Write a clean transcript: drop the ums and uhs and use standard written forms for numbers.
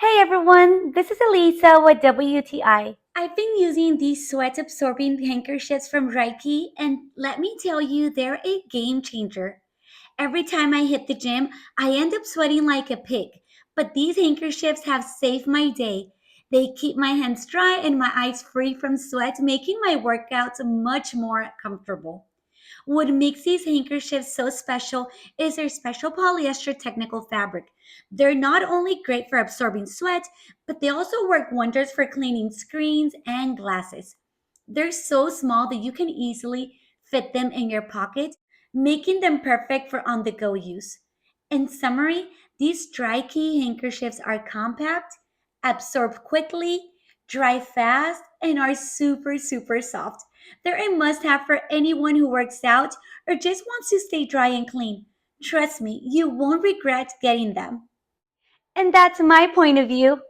Hey everyone, this is Elisa with WTI. I've been using these sweat absorbing handkerchiefs from DRYKI, and let me tell you, they're a game changer. Every time I hit the gym, I end up sweating like a pig, but these handkerchiefs have saved my day. They keep my hands dry and my eyes free from sweat, making my workouts much more comfortable. What makes these handkerchiefs so special is their special polyester technical fabric. They're not only great for absorbing sweat, but they also work wonders for cleaning screens and glasses. They're so small that you can easily fit them in your pocket, making them perfect for on the go use. In summary, these dry key handkerchiefs are compact, absorb quickly, dry fast, and are super soft. They're a must have for anyone who works out or just wants to stay dry and clean. Trust me, you won't regret getting them. And that's my point of view.